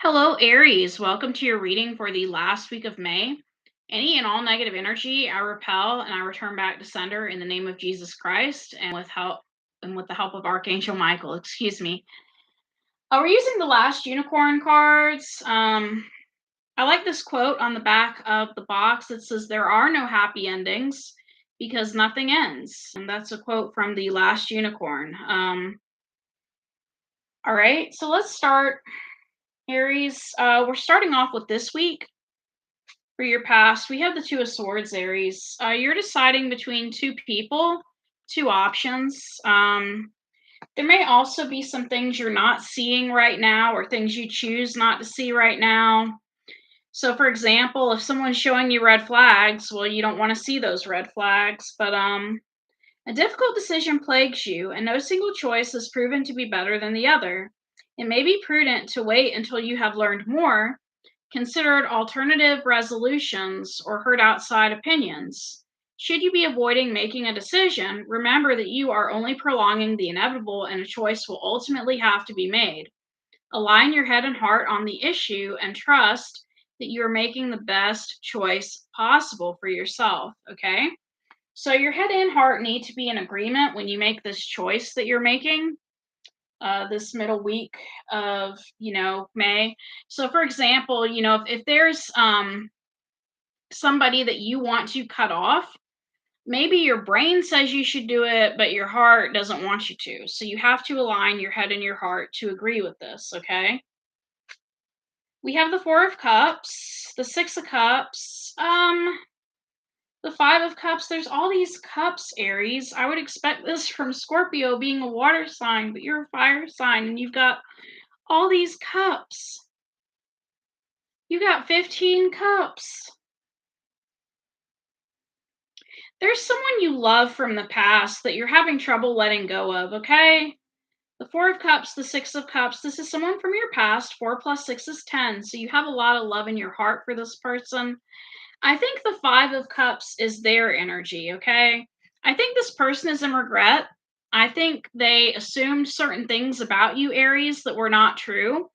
Hello, Aries. Welcome to your reading for the last week of May. Any and all negative energy I repel and I return back to sender in the name of Jesus Christ and with the help of Archangel Michael. Excuse me. We're using the last unicorn cards. I like this quote on the back of the box that says, "There are no happy endings because nothing ends." And that's a quote from the last unicorn. All right, so let's start, Aries. We're starting off with this week. For your past, we have the Two of Swords, Aries. You're deciding between two people, two options. There may also be some things you're not seeing right now or things you choose not to see right now. So, for example, if someone's showing you red flags, well, you don't want to see those red flags. But a difficult decision plagues you, and no single choice is proven to be better than the other. It may be prudent to wait until you have learned more, considered alternative resolutions, or heard outside opinions. Should you be avoiding making a decision, remember that you are only prolonging the inevitable and a choice will ultimately have to be made. Align your head and heart on the issue and trust that you are making the best choice possible for yourself, okay? So your head and heart need to be in agreement when you make this choice that you're making this middle week of May. So for example, if there's somebody that you want to cut off, maybe your brain says you should do it, but your heart doesn't want you to. So you have to align your head and your heart to agree with this, okay? We have the Four of Cups, the Six of Cups, the Five of Cups. There's all these cups, Aries. I would expect this from Scorpio being a water sign, but you're a fire sign and you've got all these cups. You got 15 cups. There's someone you love from the past that you're having trouble letting go of, okay? The Four of Cups, the Six of Cups, this is someone from your past. 4 plus 6 is 10. So you have a lot of love in your heart for this person. I think the Five of Cups is their energy, okay? I think this person is in regret. I think they assumed certain things about you, Aries, that were not true.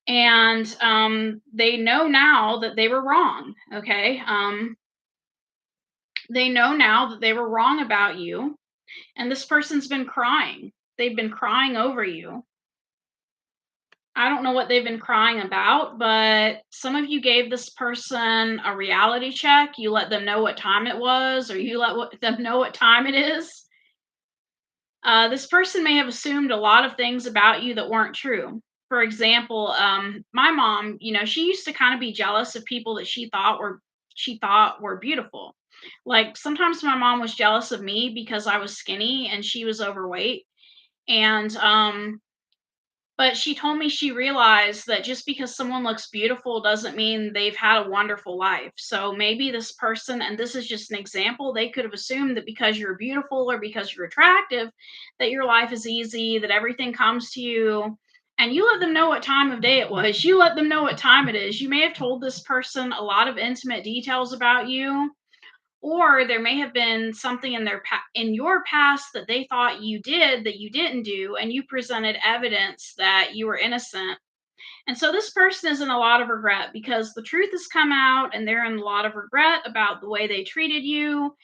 And they know now that they were wrong, okay? They know now that they were wrong about you. And this person's been crying. They've been crying over you. I don't know what they've been crying about, but some of you gave this person a reality check. You let them know what time it was, or you them know what time it is. This person may have assumed a lot of things about you that weren't true. For example, my mom, she used to kind of be jealous of people that she thought were beautiful. Like sometimes my mom was jealous of me because I was skinny and she was overweight. And but she told me she realized that just because someone looks beautiful doesn't mean they've had a wonderful life. So maybe this person, and this is just an example, they could have assumed that because you're beautiful or because you're attractive, that your life is easy, that everything comes to you. And you let them know what time of day it was. You let them know what time it is. You may have told this person a lot of intimate details about you, or there may have been something in your past that they thought you did that you didn't do, and you presented evidence that you were innocent. And so this person is in a lot of regret because the truth has come out, and they're in a lot of regret about the way they treated you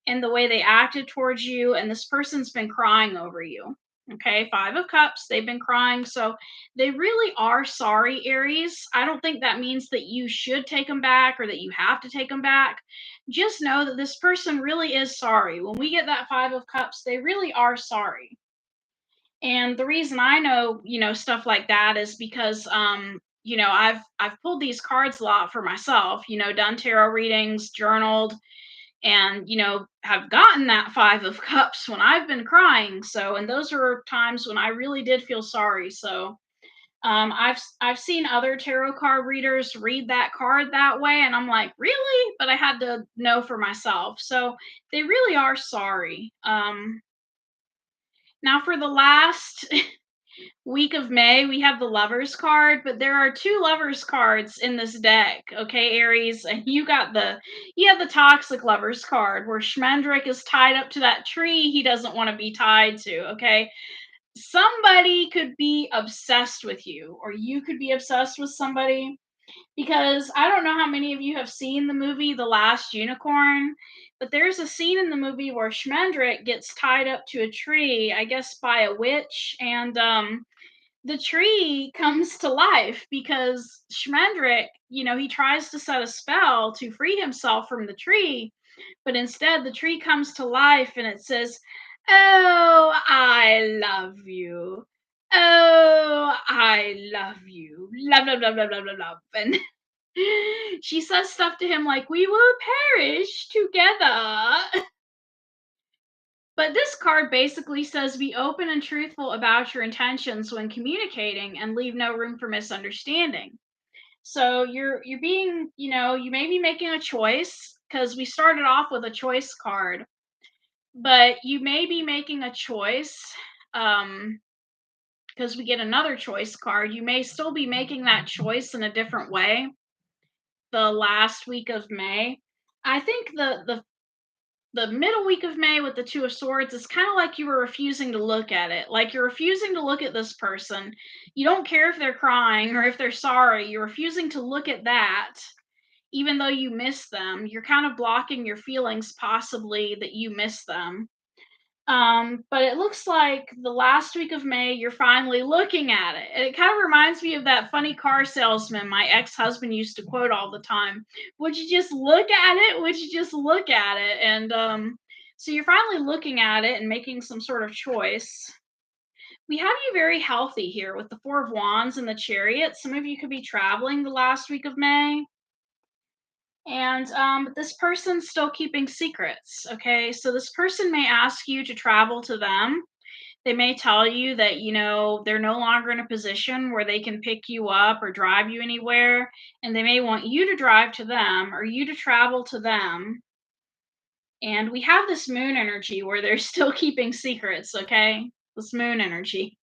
and the way they acted towards you. And this person's been crying over you. Okay, Five of Cups, they've been crying. So they really are sorry, Aries. I don't think that means that you should take them back or that you have to take them back. Just know that this person really is sorry. When we get that Five of Cups, they really are sorry. And the reason I know, stuff like that is because I've pulled these cards a lot for myself, done tarot readings, journaled, and have gotten that Five of Cups when I've been crying. So, and those are times when I really did feel sorry. So I've seen other tarot card readers read that card that way, and I'm like, really? But I had to know for myself. So they really are sorry. Now for the last week of May, we have the Lovers card, but there are two Lovers cards in this deck, okay, Aries? And you have the Toxic Lovers card where Schmendrick is tied up to that tree he doesn't want to be tied to, okay? somebody could be obsessed with you, or you could be obsessed with somebody. Because I don't know how many of you have seen the movie The Last Unicorn, but there's a scene in the movie where Schmendrick gets tied up to a tree, I guess by a witch, and the tree comes to life because Schmendrick, he tries to set a spell to free himself from the tree, but instead the tree comes to life and it says, "Oh, I love you. Oh, I love you. Love, love, love, love, love, love, love." And she says stuff to him like, "We will perish together." But this card basically says be open and truthful about your intentions when communicating and leave no room for misunderstanding. So you're being, you may be making a choice because we started off with a choice card, but you may be making a choice because we get another choice card. You may still be making that choice in a different way the last week of May. I think the middle week of May with the Two of Swords is kind of like you were refusing to look at it. Like you're refusing to look at this person. You don't care if they're crying or if they're sorry. You're refusing to look at that, even though you miss them. You're kind of blocking your feelings, possibly that you miss them. But it looks like the last week of May, you're finally looking at it. And it kind of reminds me of that funny car salesman my ex-husband used to quote all the time. Would you just look at it? Would you just look at it? And so you're finally looking at it and making some sort of choice. We have you very healthy here with the Four of Wands and the Chariot. Some of you could be traveling the last week of May. And this person's still keeping secrets. Okay, so this person may ask you to travel to them. They may tell you that they're no longer in a position where they can pick you up or drive you anywhere, and they may want you to drive to them or you to travel to them. And we have this moon energy where they're still keeping secrets. Okay, this moon energy,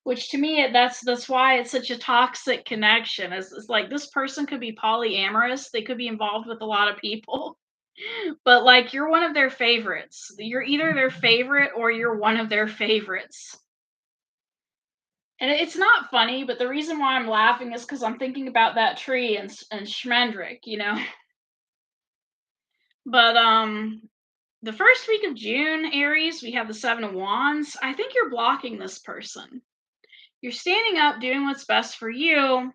which to me that's why it's such a toxic connection. It's like this person could be polyamorous. They could be involved with a lot of people. But like you're one of their favorites. You're either their favorite or you're one of their favorites. And it's not funny, but the reason why I'm laughing is because I'm thinking about that tree and Schmendrick. But the first week of June, Aries, we have the Seven of Wands. I think you're blocking this person. You're standing up, doing what's best for you.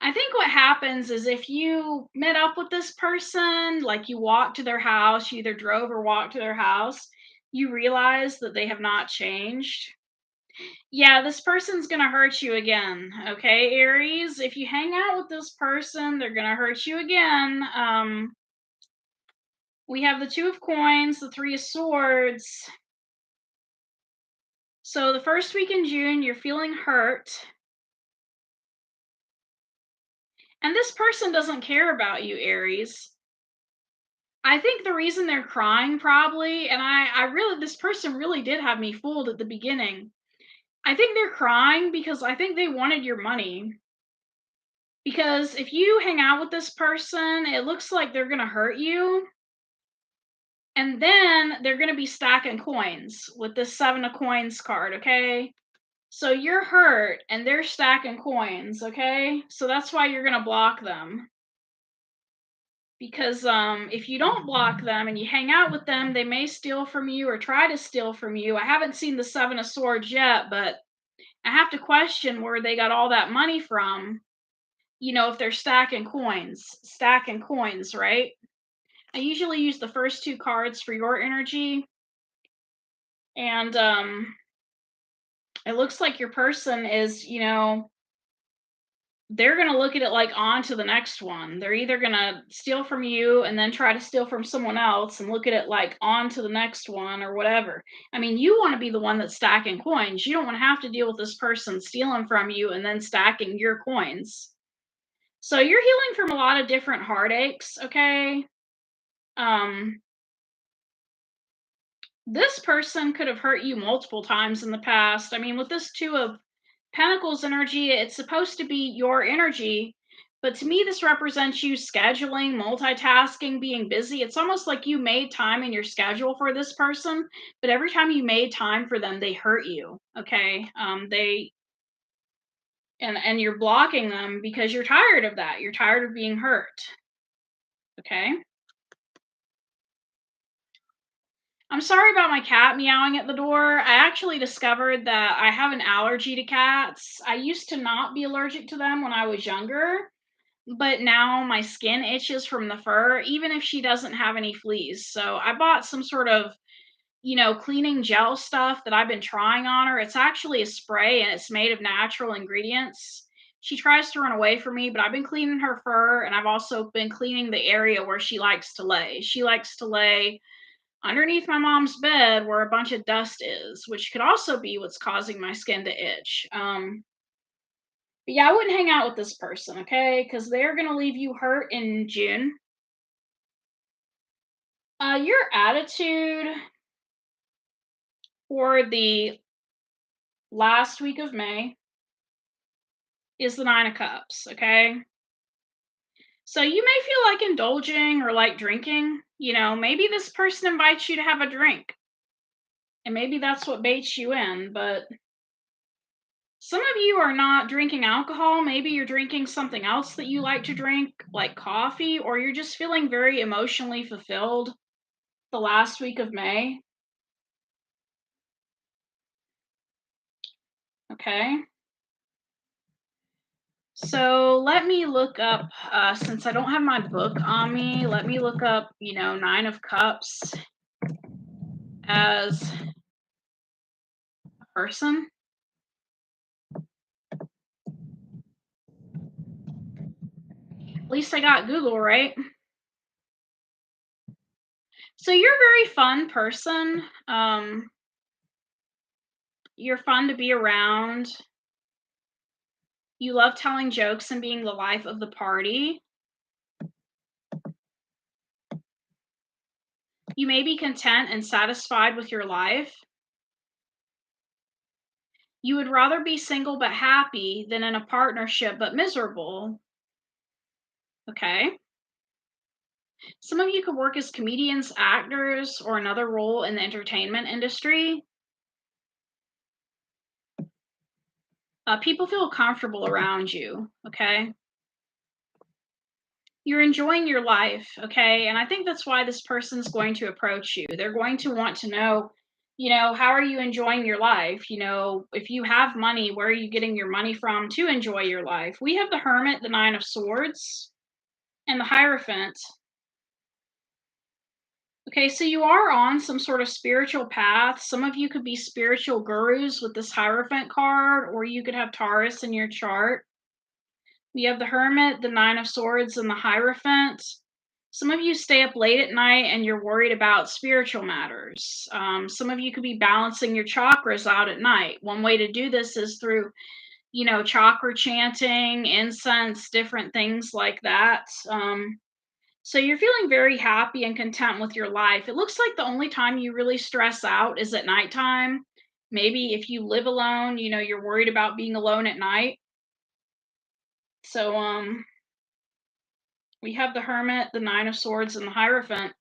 I think what happens is if you met up with this person, like you walked to their house, you either drove or walked to their house, you realize that they have not changed. Yeah, this person's gonna hurt you again. Okay, Aries, if you hang out with this person, they're gonna hurt you again. We have the Two of Coins, the Three of Swords. So the first week in June, you're feeling hurt. And this person doesn't care about you, Aries. I think the reason they're crying probably, and I really, this person really did have me fooled at the beginning. I think they're crying because I think they wanted your money. Because if you hang out with this person, it looks like they're going to hurt you. And then they're going to be stacking coins with this Seven of Coins card, okay? So you're hurt and they're stacking coins, okay? So that's why you're going to block them. Because if you don't block them and you hang out with them, they may steal from you or try to steal from you. I haven't seen the Seven of Swords yet, but I have to question where they got all that money from. If they're stacking coins, right? I usually use the first two cards for your energy. And it looks like your person is, they're going to look at it like on to the next one. They're either going to steal from you and then try to steal from someone else and look at it like on to the next one or whatever. I mean, you want to be the one that's stacking coins. You don't want to have to deal with this person stealing from you and then stacking your coins. So you're healing from a lot of different heartaches, okay? This person could have hurt you multiple times in the past. I mean, with this Two of Pentacles energy, it's supposed to be your energy, But to me, this represents you scheduling, multitasking, being busy. It's almost like you made time in your schedule for this person, but every time you made time for them, they hurt you. Okay, they and you're blocking them because you're tired of that. You're tired of being hurt. Okay. I'm sorry about my cat meowing at the door. I actually discovered that I have an allergy to cats. I used to not be allergic to them when I was younger, but now my skin itches from the fur, even if she doesn't have any fleas. So I bought some sort of, cleaning gel stuff that I've been trying on her. It's actually a spray and it's made of natural ingredients. She tries to run away from me, but I've been cleaning her fur and I've also been cleaning the area where she likes to lay. She likes to lay underneath my mom's bed where a bunch of dust is, which could also be what's causing my skin to itch. But yeah, I wouldn't hang out with this person, okay? Because they're gonna leave you hurt in June. Your attitude for the last week of May is the Nine of Cups, okay? So you may feel like indulging or like drinking. Maybe this person invites you to have a drink, and maybe that's what baits you in, but some of you are not drinking alcohol. Maybe you're drinking something else that you like to drink, like coffee, or you're just feeling very emotionally fulfilled the last week of May. Okay. So let me look up, since I don't have my book on me, let me look up, Nine of Cups as a person. At least I got Google, right? So you're a very fun person. You're fun to be around. You love telling jokes and being the life of the party. You may be content and satisfied with your life. You would rather be single but happy than in a partnership but miserable. Okay. Some of you could work as comedians, actors, or another role in the entertainment industry. People feel comfortable around you. Okay. You're enjoying your life. Okay. And I think that's why this person's going to approach you. They're going to want to know, how are you enjoying your life? If you have money, where are you getting your money from to enjoy your life? We have the Hermit, the Nine of Swords, and the Hierophant. Okay, so you are on some sort of spiritual path. Some of you could be spiritual gurus with this Hierophant card, or you could have Taurus in your chart. We have the Hermit, the Nine of Swords, and the Hierophant. Some of you stay up late at night and you're worried about spiritual matters. Some of you could be balancing your chakras out at night. One way to do this is through, chakra chanting, incense, different things like that. So you're feeling very happy and content with your life. It looks like the only time you really stress out is at nighttime. Maybe if you live alone, you're worried about being alone at night. So we have the Hermit, the Nine of Swords, and the Hierophant.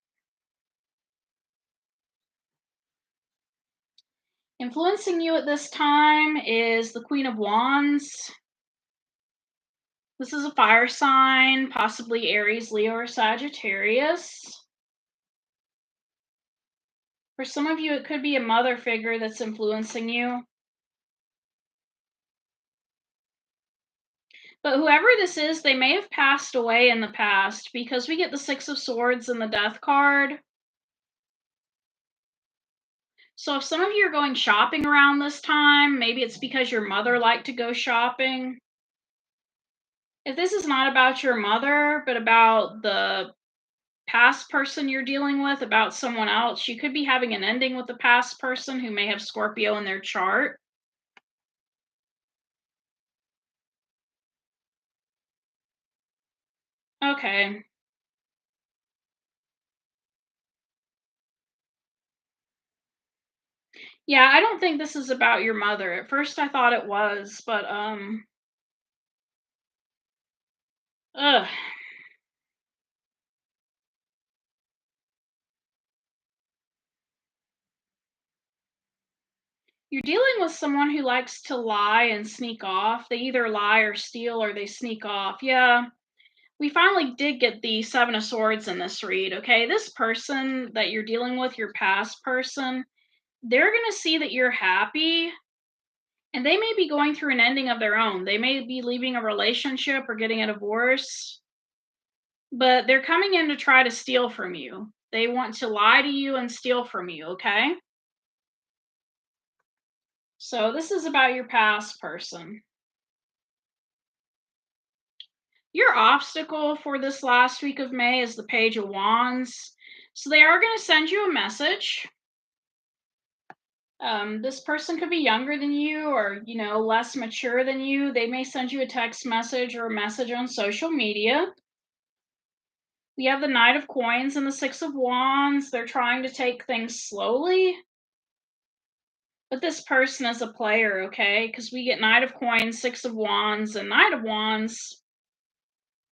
Influencing you at this time is the Queen of Wands. This is a fire sign, possibly Aries, Leo, or Sagittarius. For some of you, it could be a mother figure that's influencing you. But whoever this is, they may have passed away in the past because we get the Six of Swords and the Death card. So if some of you are going shopping around this time, maybe it's because your mother liked to go shopping. If this is not about your mother, but about the past person you're dealing with, about someone else, you could be having an ending with the past person who may have Scorpio in their chart. Okay. Yeah, I don't think this is about your mother. At first I thought it was, but Ugh. You're dealing with someone who likes to lie and sneak off. They either lie or steal or they sneak off. Yeah, we finally did get the Seven of Swords in this read, okay? This person that you're dealing with, your past person, they're going to see that you're happy and they may be going through an ending of their own. They may be leaving a relationship or getting a divorce, but they're coming in to try to steal from you. They want to lie to you and steal from you, okay? So this is about your past person. Your obstacle for this last week of May is the Page of Wands. So they are going to send you a message. This person could be younger than you or, less mature than you. They may send you a text message or a message on social media. We have the Knight of Coins and the Six of Wands. They're trying to take things slowly. But this person is a player, okay? Because we get Knight of Coins, Six of Wands, and Knight of Wands.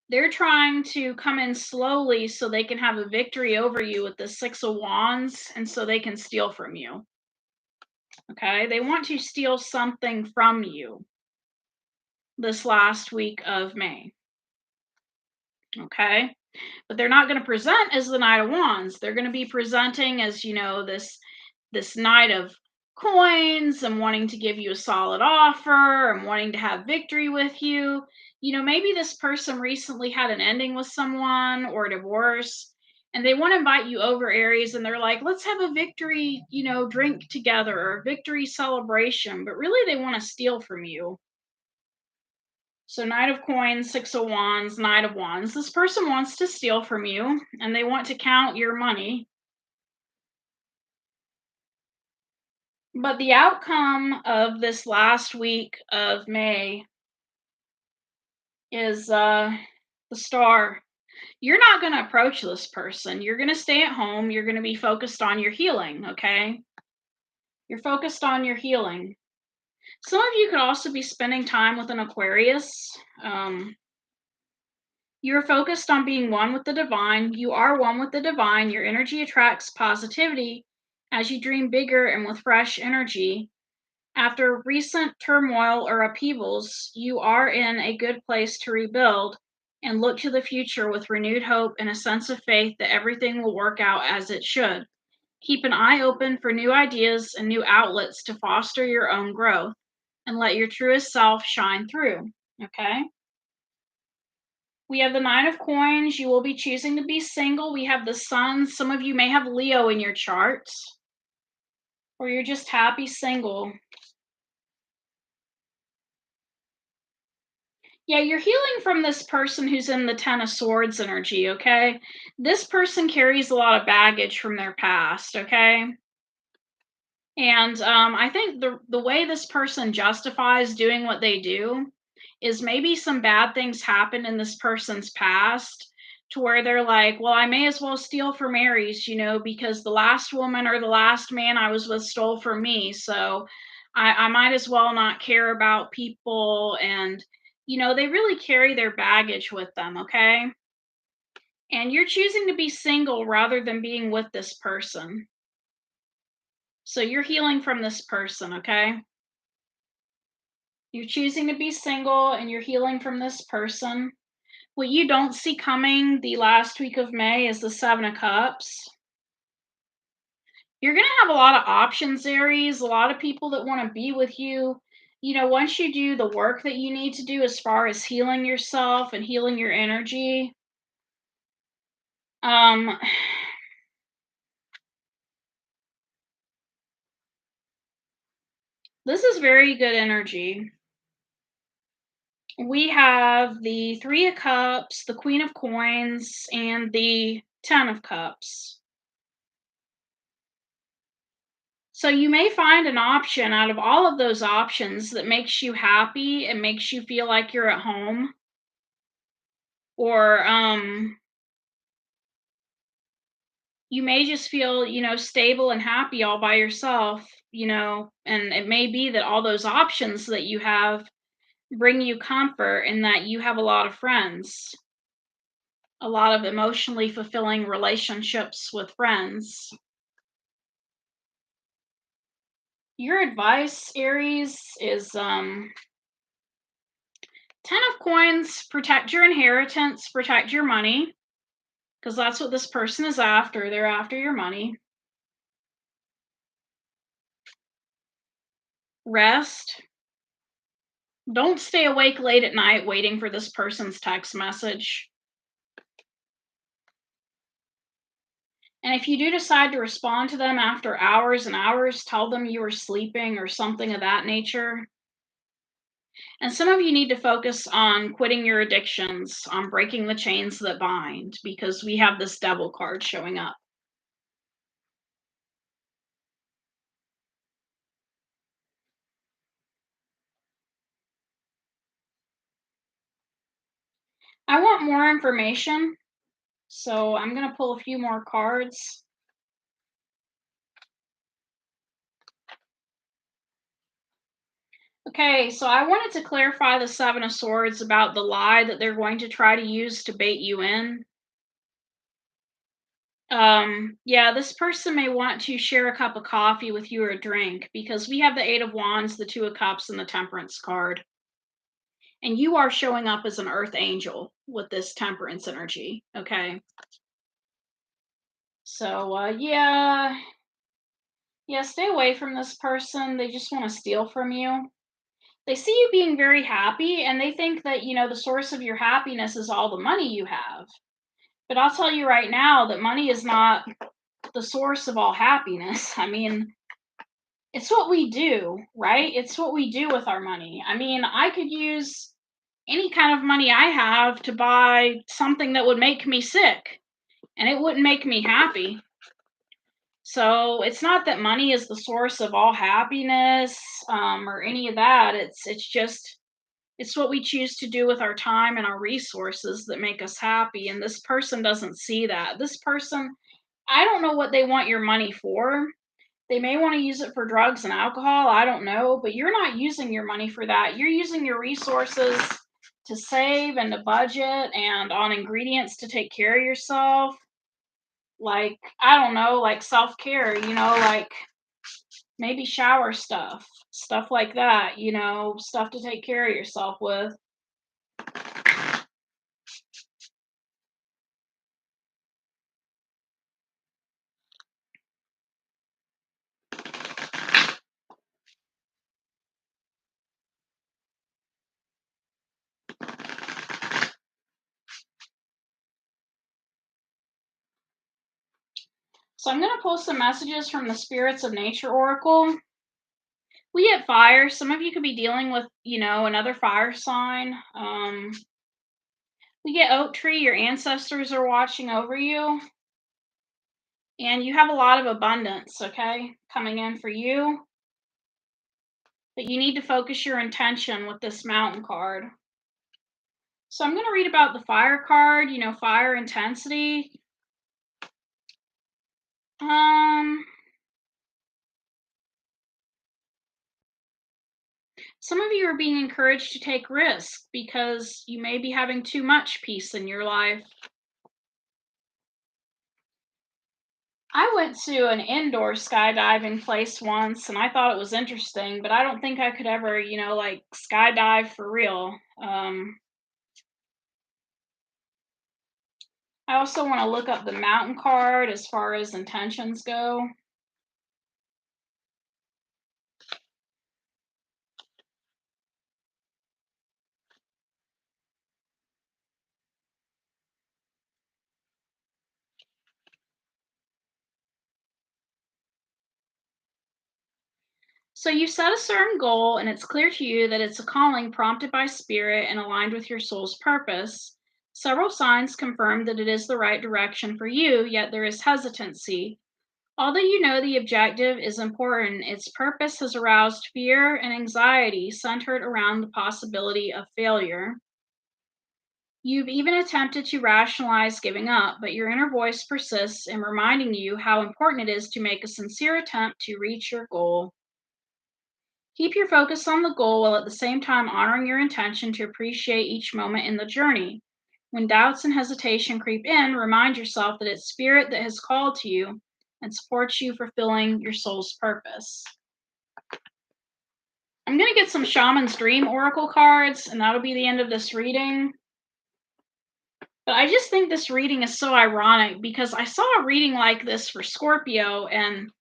They're trying to come in slowly so they can have a victory over you with the Six of Wands, and so they can steal from you. Okay? They want to steal something from you this last week of May. Okay? But they're not going to present as the Knight of Wands. They're going to be presenting as, this Knight of Coins and wanting to give you a solid offer and wanting to have victory with you. Maybe this person recently had an ending with someone or a divorce and they want to invite you over, Aries, and they're like, let's have a victory, drink together or victory celebration. But really, they want to steal from you. So Knight of Coins, Six of Wands, Knight of Wands. This person wants to steal from you and they want to count your money. But the outcome of this last week of May is the Star. You're not going to approach this person. You're going to stay at home. You're going to be focused on your healing, okay? You're focused on your healing. Some of you could also be spending time with an Aquarius. You're focused on being one with the divine. You are one with the divine. Your energy attracts positivity as you dream bigger and with fresh energy. After recent turmoil or upheavals, you are in a good place to rebuild and look to the future with renewed hope and a sense of faith that everything will work out as it should. Keep an eye open for new ideas and new outlets to foster your own growth and let your truest self shine through. Okay? We have the Nine of Coins. You will be choosing to be single. We have the Sun. Some of you may have Leo in your charts, or you're just happy single. Yeah, you're healing from this person who's in the Ten of Swords energy, okay? This person carries a lot of baggage from their past, okay? And I think the way this person justifies doing what they do is maybe some bad things happened in this person's past to where they're like, well, I may as well steal from Aries, because the last woman or the last man I was with stole from me. So I might as well not care about people. And, they really carry their baggage with them, okay? And you're choosing to be single rather than being with this person. So you're healing from this person, okay? You're choosing to be single and you're healing from this person. What you don't see coming the last week of May is the Seven of Cups. You're going to have a lot of options, Aries, a lot of people that want to be with you. Once you do the work that you need to do as far as healing yourself and healing your energy, this is very good energy. We have the Three of Cups, the Queen of Coins, and the Ten of Cups. So you may find an option out of all of those options that makes you happy and makes you feel like you're at home. Or you may just feel, stable and happy all by yourself, and it may be that all those options that you have bring you comfort and that you have a lot of friends. A lot of emotionally fulfilling relationships with friends. Your advice, Aries, is 10 of Coins, protect your inheritance, protect your money, because that's what this person is after. They're after your money. Rest. Don't stay awake late at night waiting for this person's text message. And if you do decide to respond to them after hours and hours, tell them you were sleeping or something of that nature. And some of you need to focus on quitting your addictions, on breaking the chains that bind, because we have this Devil card showing up. I want more information, so I'm going to pull a few more cards. Okay, so I wanted to clarify the Seven of Swords about the lie that they're going to try to use to bait you in. Yeah, this person may want to share a cup of coffee with you or a drink, because we have the Eight of Wands, the Two of Cups, and the Temperance card. And you are showing up as an earth angel with this Temperance energy, okay? So, yeah, stay away from this person. They just want to steal from you. They see you being very happy, and they think that, the source of your happiness is all the money you have. But I'll tell you right now that money is not the source of all happiness. I mean, it's what we do, right? It's what we do with our money. I mean, I could use any kind of money I have to buy something that would make me sick, and it wouldn't make me happy. So it's not that money is the source of all happiness, or any of that. It's what we choose to do with our time and our resources that make us happy. And this person doesn't see that. This person, I don't know what they want your money for. They may want to use it for drugs and alcohol. I don't know, but you're not using your money for that. You're using your resources to save and to budget and on ingredients to take care of yourself. Like, I don't know, like self-care, like maybe shower stuff like that, stuff to take care of yourself with. So I'm going to pull some messages from the Spirits of Nature Oracle. We get fire. Some of you could be dealing with, another fire sign. We get oak tree. Your ancestors are watching over you. And you have a lot of abundance, okay, coming in for you. But you need to focus your intention with this Mountain card. So I'm going to read about the fire card, fire intensity. Some of you are being encouraged to take risks because you may be having too much peace in your life. I went to an indoor skydiving place once and I thought it was interesting, but I don't think I could ever, like skydive for real. I also want to look up the Mountain card as far as intentions go. So you set a certain goal and it's clear to you that it's a calling prompted by spirit and aligned with your soul's purpose. Several signs confirm that it is the right direction for you, yet there is hesitancy. Although you know the objective is important, its purpose has aroused fear and anxiety centered around the possibility of failure. You've even attempted to rationalize giving up, but your inner voice persists in reminding you how important it is to make a sincere attempt to reach your goal. Keep your focus on the goal while at the same time honoring your intention to appreciate each moment in the journey. When doubts and hesitation creep in, remind yourself that it's spirit that has called to you and supports you fulfilling your soul's purpose. I'm going to get some Shaman's Dream Oracle cards, and that'll be the end of this reading. But I just think this reading is so ironic because I saw a reading like this for Scorpio, and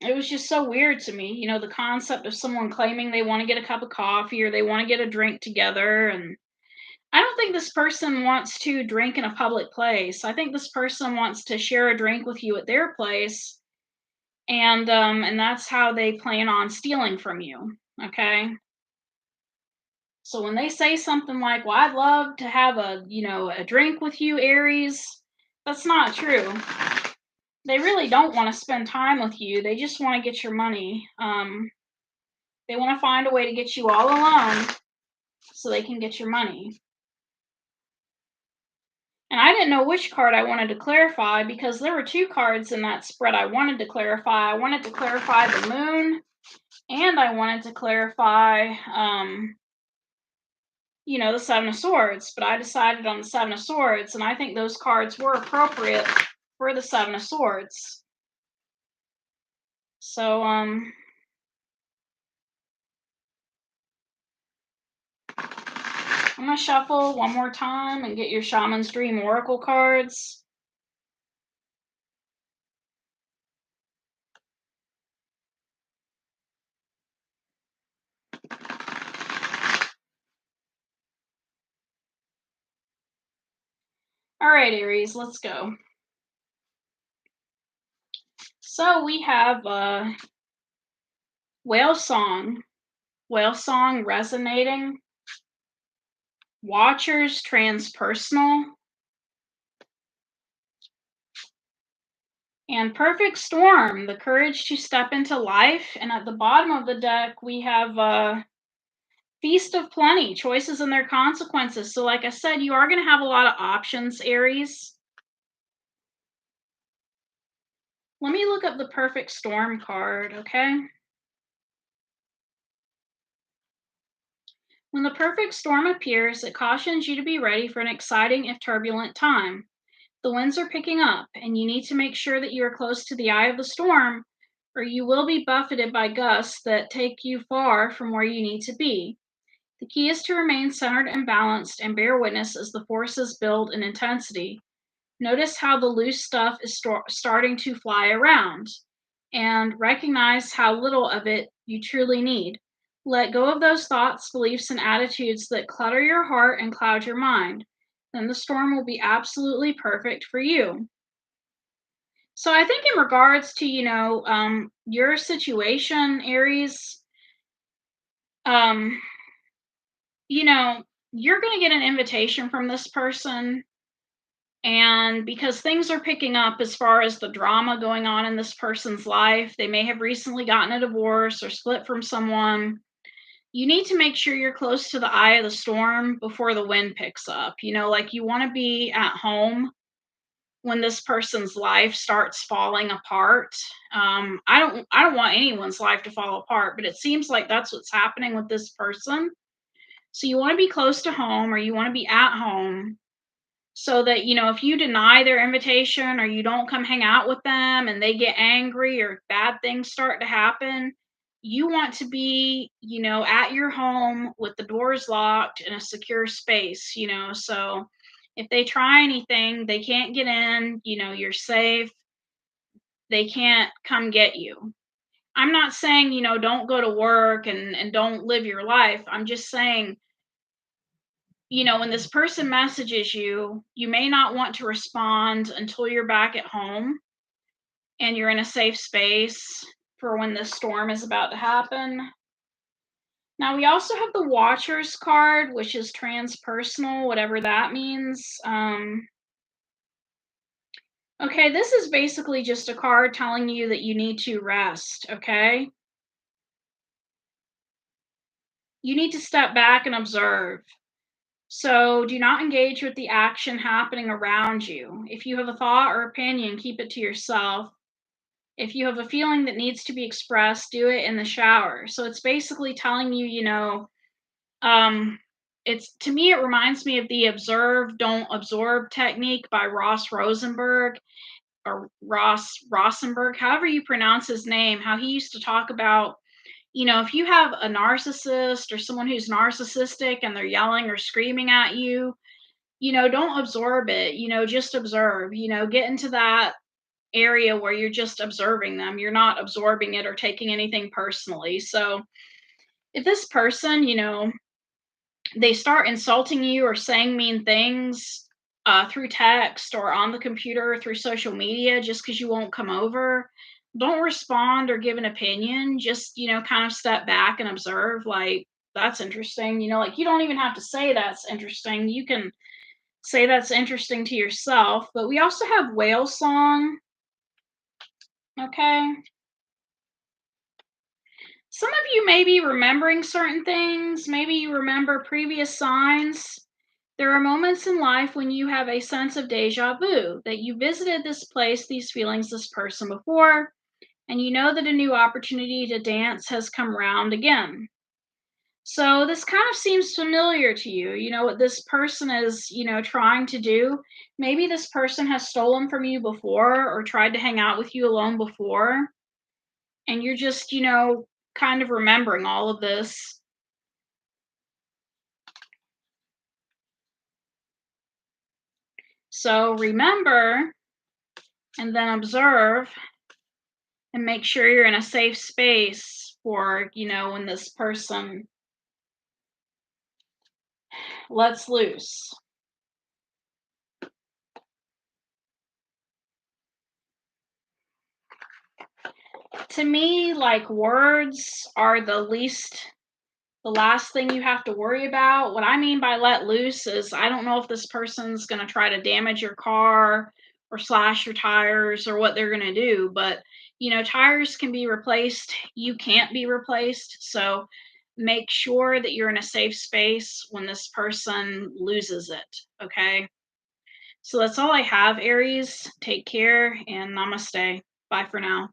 it was just so weird to me, the concept of someone claiming they want to get a cup of coffee or they want to get a drink together. And I don't think this person wants to drink in a public place. I think this person wants to share a drink with you at their place, and that's how they plan on stealing from you. Okay. So when they say something like, "Well, I'd love to have a drink with you, Aries," that's not true. They really don't want to spend time with you. They just want to get your money. They want to find a way to get you all alone so they can get your money. And I didn't know which card I wanted to clarify because there were two cards in that spread I wanted to clarify. I wanted to clarify the moon, and I wanted to clarify, the Seven of Swords. But I decided on the Seven of Swords, and I think those cards were appropriate for the Seven of Swords. So, I'm going to shuffle one more time and get your Shaman's Dream Oracle cards. All right, Aries, let's go. So we have whale song resonating, watchers transpersonal, and perfect storm, the courage to step into life. And at the bottom of the deck, we have feast of plenty, choices and their consequences. So like I said, you are going to have a lot of options, Aries. Let me look up the perfect storm card, okay? When the perfect storm appears, it cautions you to be ready for an exciting if turbulent time. The winds are picking up, and you need to make sure that you are close to the eye of the storm, or you will be buffeted by gusts that take you far from where you need to be. The key is to remain centered and balanced and bear witness as the forces build in intensity. Notice how the loose stuff is starting to fly around, and recognize how little of it you truly need. Let go of those thoughts, beliefs, and attitudes that clutter your heart and cloud your mind. Then the storm will be absolutely perfect for you. So I think in regards to, your situation, Aries, um, you're going to get an invitation from this person. And because things are picking up as far as the drama going on in this person's life, they may have recently gotten a divorce or split from someone. You need to make sure you're close to the eye of the storm before the wind picks up. Like you want to be at home when this person's life starts falling apart. I don't want anyone's life to fall apart, but it seems like that's what's happening with this person. So you want to be close to home, or you want to be at home, so that, if you deny their invitation or you don't come hang out with them and they get angry or bad things start to happen, you want to be, at your home with the doors locked in a secure space, so if they try anything, they can't get in, you're safe. They can't come get you. I'm not saying, don't go to work and don't live your life. I'm just saying, when this person messages you, you may not want to respond until you're back at home and you're in a safe space for when this storm is about to happen. Now, we also have the Watchers card, which is transpersonal, whatever that means. Okay, this is basically just a card telling you that you need to rest, okay? You need to step back and observe. So do not engage with the action happening around you. If you have a thought or opinion, keep it to yourself. If you have a feeling that needs to be expressed, do it in the shower. So it's basically telling you, um, It's to me, it reminds me of the observe, don't absorb technique by Ross Rosenberg or Ross Rosenberg, however you pronounce his name, how he used to talk about, if you have a narcissist or someone who's narcissistic and they're yelling or screaming at you, don't absorb it, just observe, get into that area where you're just observing them. You're not absorbing it or taking anything personally. So if this person, they start insulting you or saying mean things through text or on the computer or through social media just because you won't come over, don't respond or give an opinion. Just, kind of step back and observe, like, that's interesting. Like, you don't even have to say that's interesting. You can say that's interesting to yourself. But we also have whale song. Okay. Some of you may be remembering certain things. Maybe you remember previous signs. There are moments in life when you have a sense of deja vu, that you visited this place, these feelings, this person before, and you know that a new opportunity to dance has come round again. So this kind of seems familiar to you. You know what this person is, trying to do. Maybe this person has stolen from you before or tried to hang out with you alone before, and you're just, kind of remembering all of this. So remember and then observe and make sure you're in a safe space for, when this person lets loose. To me, like, words are the last thing you have to worry about. What I mean by let loose is I don't know if this person's going to try to damage your car or slash your tires or what they're going to do, but tires can be replaced. You can't be replaced. So make sure that you're in a safe space when this person loses it. Okay. So that's all I have, Aries. Take care and namaste. Bye for now.